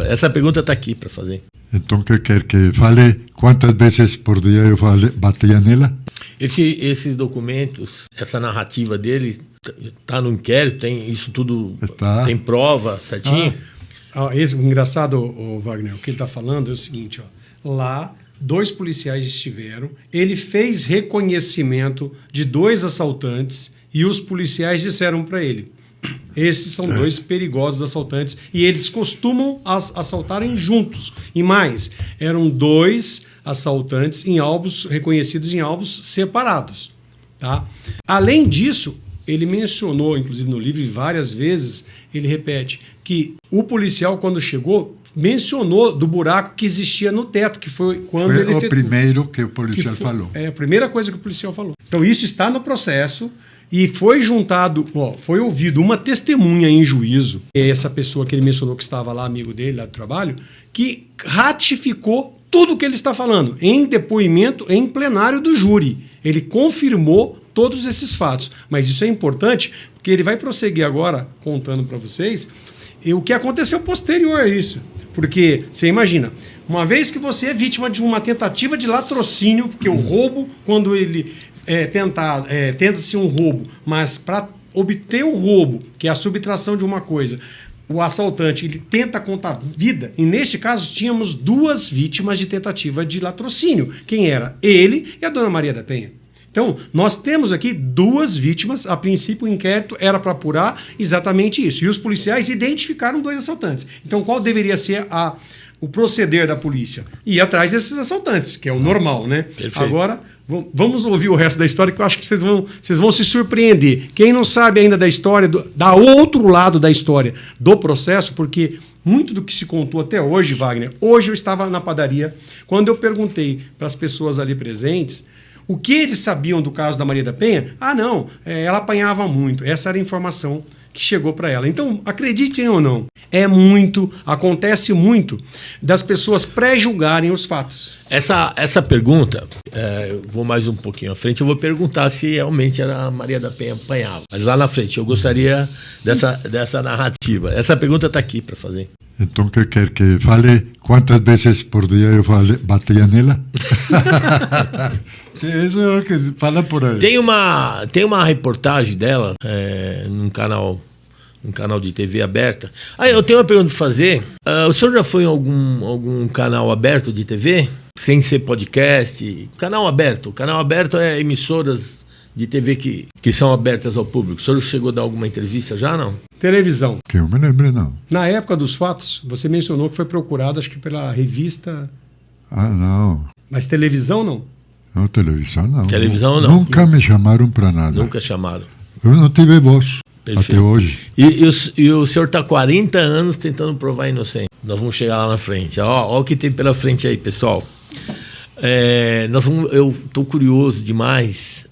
Essa pergunta está aqui para fazer. Então, que quer que fale quantas vezes por dia eu batia nela? Esses documentos, essa narrativa dele, está no inquérito, tem isso tudo, tem prova certinho? Esse, engraçado, Wagner, o que ele está falando é o seguinte, lá 2 policiais estiveram, ele fez reconhecimento de 2 assaltantes e os policiais disseram para ele, esses são 2 perigosos assaltantes e eles costumam assaltarem juntos. E mais, eram 2 assaltantes em alvos reconhecidos em alvos separados. Tá? Além disso, ele mencionou, inclusive no livro, várias vezes, ele repete que o policial, quando chegou, mencionou do buraco que existia no teto, que foi quando ele o primeiro que o policial falou. É a primeira coisa que o policial falou. Então isso está no processo e foi juntado, foi ouvido uma testemunha em juízo, essa pessoa que ele mencionou que estava lá, amigo dele, lá do trabalho, que ratificou tudo o que ele está falando, em depoimento, em plenário do júri. Ele confirmou todos esses fatos. Mas isso é importante, porque ele vai prosseguir agora, contando para vocês, o que aconteceu posterior a isso. Porque, você imagina, uma vez que você é vítima de uma tentativa de latrocínio, porque o roubo, quando ele tenta-se um roubo, mas para obter o roubo, que é a subtração de uma coisa, o assaltante ele tenta contar vida, e neste caso tínhamos 2 vítimas de tentativa de latrocínio. Quem era? Ele e a dona Maria da Penha. Então, nós temos aqui 2 vítimas. A princípio, o inquérito era para apurar exatamente isso. E os policiais identificaram 2 assaltantes. Então, qual deveria ser o proceder da polícia? Ir atrás desses assaltantes, que é o normal, né? Perfeito. Agora, vamos ouvir o resto da história, que eu acho que vocês vão se surpreender. Quem não sabe ainda da história, da outro lado da história do processo, porque muito do que se contou até hoje, Wagner, hoje eu estava na padaria, quando eu perguntei para as pessoas ali presentes o que eles sabiam do caso da Maria da Penha? Não, ela apanhava muito. Essa era a informação que chegou para ela. Então, acreditem ou não, acontece muito das pessoas pré-julgarem os fatos. Essa pergunta, vou mais um pouquinho à frente, eu vou perguntar se realmente era a Maria da Penha apanhava. Mas lá na frente, eu gostaria dessa narrativa. Essa pergunta está aqui para fazer. Então, que quer que fale quantas vezes por dia eu batia nela? Que isso é o que fala por aí. Tem uma reportagem dela num canal de TV aberta. Eu tenho uma pergunta para fazer. O senhor já foi em algum canal aberto de TV? Sem ser podcast? Canal aberto. Canal aberto é emissoras de TV que são abertas ao público. O senhor chegou a dar alguma entrevista já, não? Televisão. Que eu me lembre, não. Na época dos fatos, você mencionou que foi procurado, acho que pela revista... não. Mas televisão, não? Não, televisão não. Televisão não. Nunca me chamaram para nada. Nunca chamaram. Eu não tive voz. Perfeito. Até hoje. E o senhor está 40 anos tentando provar inocente. Nós vamos chegar lá na frente. Ó o que tem pela frente aí, pessoal. Eu estou curioso demais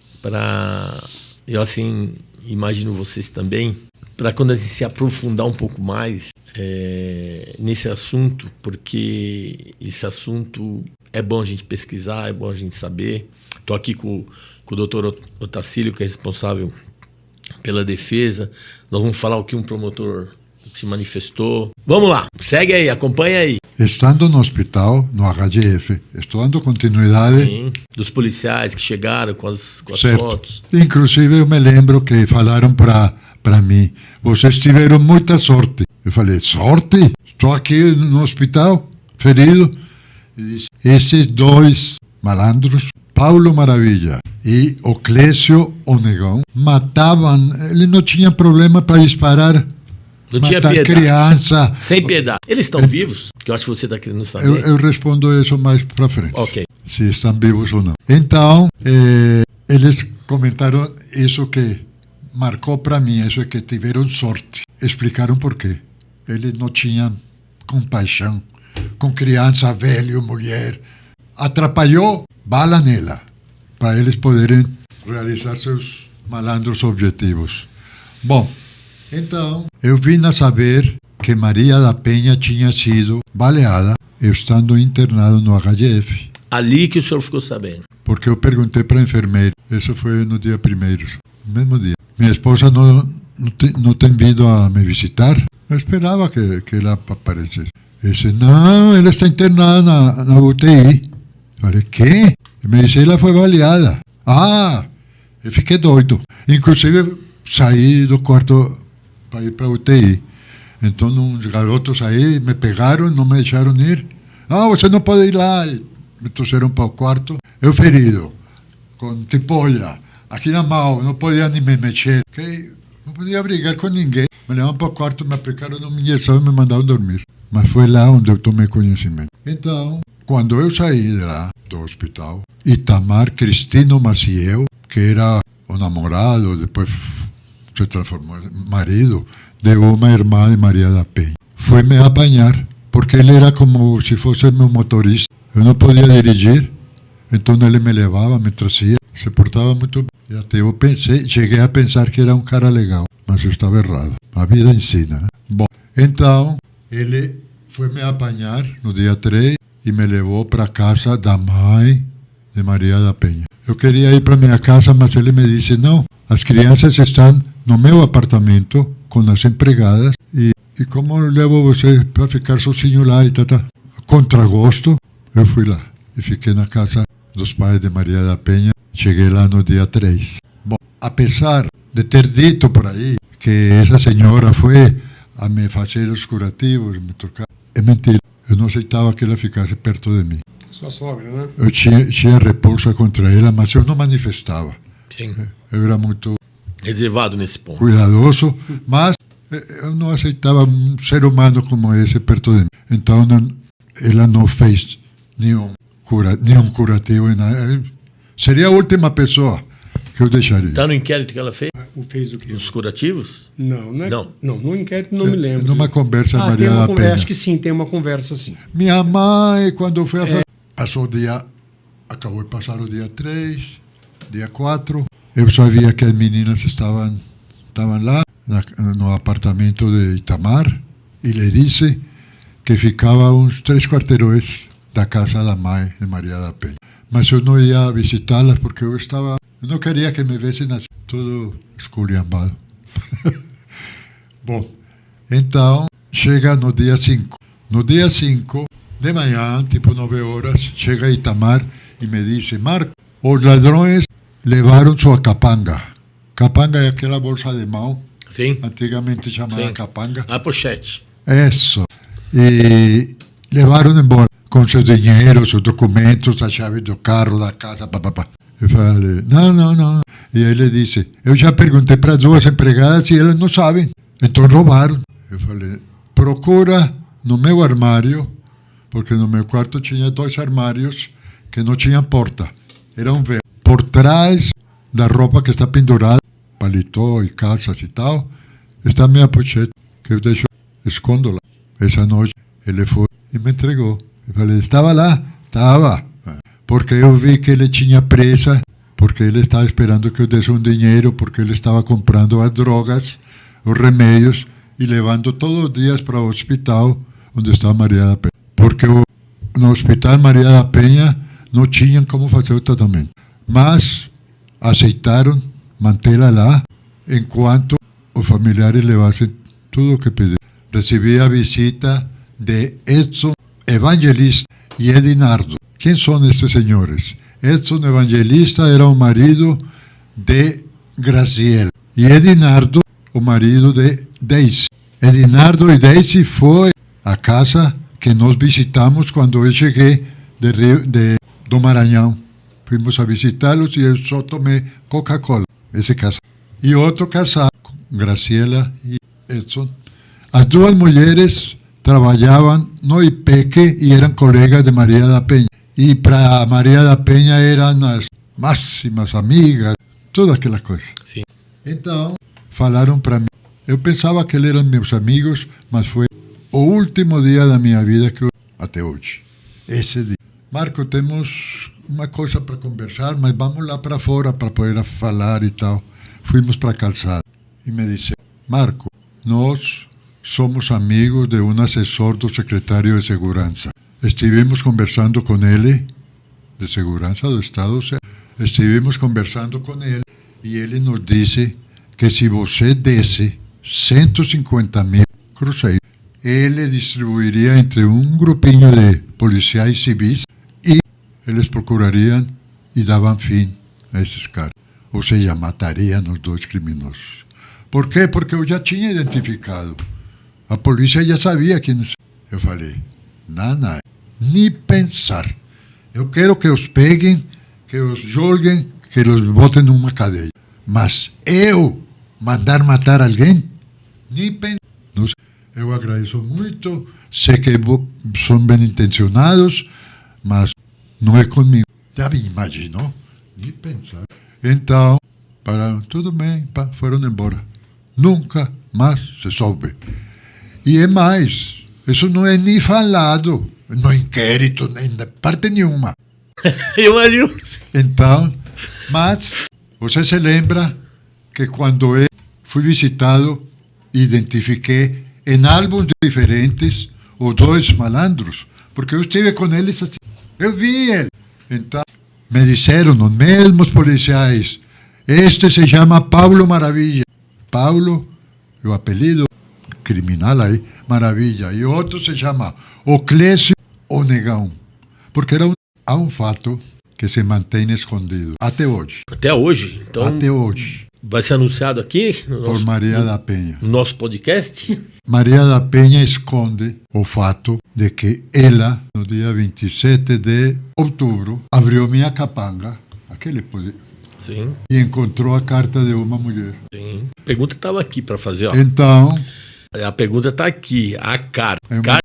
eu assim, imagino vocês também, para quando a gente se aprofundar um pouco mais nesse assunto, porque esse assunto é bom a gente pesquisar, é bom a gente saber. Estou aqui com o doutor Otacílio, que é responsável pela defesa. Nós vamos falar o que um promotor se manifestou. Vamos lá, segue aí, acompanha aí. Estando no hospital, no HGF, estou dando continuidade... Sim, dos policiais que chegaram com as fotos. Inclusive, eu me lembro que falaram para mim, vocês tiveram muita sorte. Eu falei, sorte? Estou aqui no hospital, ferido. E disse, esses 2 malandros, Paulo Maravilha e o Clécio Onegão, matavam, ele não tinha problema para disparar. Não tinha piedade. Criança. Sem piedade. Eles estão vivos? Que eu acho que você está querendo saber. Eu respondo isso mais para frente. Ok. Se estão vivos ou não. Então, eles comentaram isso que marcou para mim, isso é que tiveram sorte. Explicaram por quê. Eles não tinham compaixão com criança, velho, mulher. Atrapalhou, bala nela, para eles poderem realizar seus malandros objetivos. Bom, então, eu vim a saber que Maria da Penha tinha sido baleada, eu estando internado no HGF. Ali que o senhor ficou sabendo? Porque eu perguntei para a enfermeira, isso foi no dia 1º, no mesmo dia. Minha esposa não tem vindo a me visitar, eu esperava que ela aparecesse. Disse, não, ela está internada na UTI. Falei, quê? Me disse, ela foi baleada. Ah, eu fiquei doido. Inclusive, saí do quarto para ir para a UTI. Então, uns garotos aí me pegaram, não me deixaram ir. Ah, você não pode ir lá. Me trouxeram para o quarto. Eu ferido, com tipolha, aqui na mão, não podia nem me mexer. Não podia brigar com ninguém. Me levaram para o quarto, me aplicaram uma injeção e me mandaram dormir. Mas foi lá onde eu tomei conhecimento. Então, quando eu saí de lá, do hospital, Itamar Cristino Maciel, que era o namorado, depois se transformou em marido de uma irmã de Maria da Penha, foi me apanhar, porque ele era como se fosse meu motorista. Eu não podia dirigir, então ele me levava, me trazia, se portava muito bem. E até eu cheguei a pensar que era um cara legal, mas eu estava errado. A vida ensina, né? Bom, então, ele foi me apanhar no dia 3 e me levou para a casa da mãe de Maria da Penha. Eu queria ir para minha casa, mas ele me disse, não, as crianças estão no meu apartamento com as empregadas e como eu levo você para ficar sozinho lá e tal. Contra gosto, eu fui lá e fiquei na casa dos pais de Maria da Penha. Cheguei lá no dia 3. Bom, apesar de ter dito por aí que essa senhora foi a me fazer os curativos, me trocar, é mentira. Eu não aceitava que ela ficasse perto de mim. Sua sogra, né? Eu tinha repulsa contra ela, mas eu não manifestava. Sim. Eu era muito Reservado nesse ponto. cuidadoso, mas eu não aceitava um ser humano como esse perto de mim. Então, ela não fez nenhum curativo. Seria a última pessoa que eu deixaria. Está no inquérito que ela fez? Fez o quê? Os curativos? Não, não é. Não. Não, no inquérito não me lembro. Numa conversa, tem Maria uma da Penha. Acho que sim, tem uma conversa sim. Minha mãe, quando foi a fazer, passou o dia, acabou de passar o dia 3, dia 4. Eu sabia que as meninas estavam lá, no apartamento de Itamar, e lhe disse que ficava uns 3 quarteirões da casa da mãe de Maria da Penha. Mas eu não ia visitá-las porque eu não queria que me vissem assim, tudo esculhambado. Bom, então, chega no dia 5. No dia 5, de manhã, tipo 9 horas, chega Itamar e me disse, Marco, os ladrões levaram sua capanga. Capanga é aquela bolsa de mão, Sim. antigamente chamada Sim. capanga. A pochete. Isso. E levaram embora com seu dinheiro, seus documentos, a chave do carro, da casa, papapá. Eu falei, não. E ele disse, eu já perguntei para 2 empregadas e elas não sabem. Então roubaram. Eu falei, procura no meu armário, porque no meu quarto tinha 2 armários que não tinham porta. Eram velhos. Por trás da roupa que está pendurada, paletó e calças e tal, está a minha pochete, que eu deixo, escondo lá. Essa noite ele foi e me entregou. Eu falei, estava lá? Estava. Porque eu vi que ele tinha pressa, porque ele estava esperando que eu desse um dinheiro, porque ele estava comprando as drogas, os remédios, e levando todos os dias para o hospital onde estava Maria da Penha. Porque no hospital Maria da Penha não tinham como fazer o tratamento. Mas aceitaram mantê-la lá enquanto os familiares levassem tudo o que pediram. Recebi a visita de Edson Evangelista e Edinardo. Quem são esses senhores? Edson Evangelista era o marido de Graciela e Edinardo, o marido de Daisy. Edinardo e Daisy foi a casa que nós visitamos quando eu cheguei do Maranhão. Fuimos a visitá-los e eu só tomei Coca-Cola, esse casal. E outro casal, Graciela e Edson. As 2 mulheres trabalhavam no IPEC e eram colegas de Maria da Penha. E para Maria da Penha eram as máximas amigas, todas aquelas coisas. Sim. Então, falaram para mim. Eu pensava que eles eram meus amigos, mas foi o último dia da minha vida que eu, até hoje. Esse dia. Marco, temos uma coisa para conversar, mas vamos lá para fora para poder falar e tal. Fomos para a calçada. E me disse, Marco, nós somos amigos de um assessor do secretário de Segurança. Estivemos conversando com ele, de Segurança do Estado, estivemos conversando com ele e ele nos disse que se você desse 150.000 cruzeiros ele distribuiria entre um grupinho de policiais civis e eles procurariam e davam fim a esses caras. Ou seja, matariam os dois criminosos. Por quê? Porque eu já tinha identificado. A polícia já sabia quem... Eu falei, não, nem pensar. Eu quero que os peguem, que os julguem, que os botem numa cadeia. Mas eu mandar matar alguém? Nem pensar. Eu agradeço muito, sei que são bem intencionados, mas não é comigo. Já me imaginou? Nem pensar. Então, tudo bem, foram embora. Nunca mais se soube. E é mais, isso não é nem falado no inquérito, nem de parte nenhuma. Eu imagino. Então, mas você se lembra que quando eu fui visitado, identifiquei em álbuns diferentes os dois malandros, porque eu estive com eles assim. Eu vi ele. Então, me disseram os mesmos policiais, este se chama Paulo Maravilha. Paulo, o apelido criminal aí, Maravilha. E o outro se chama Oclésio o Negão. Porque há um fato que se mantém escondido até hoje. Até hoje? Então, até hoje. Vai ser anunciado aqui? Por Maria da Penha. No nosso podcast? Maria da Penha esconde o fato de que ela, no dia 27 de outubro, abriu minha capanga, aquele poder, sim, e encontrou a carta de uma mulher. Sim. A pergunta estava aqui para fazer. Ó. Então... A pergunta está aqui. A carta.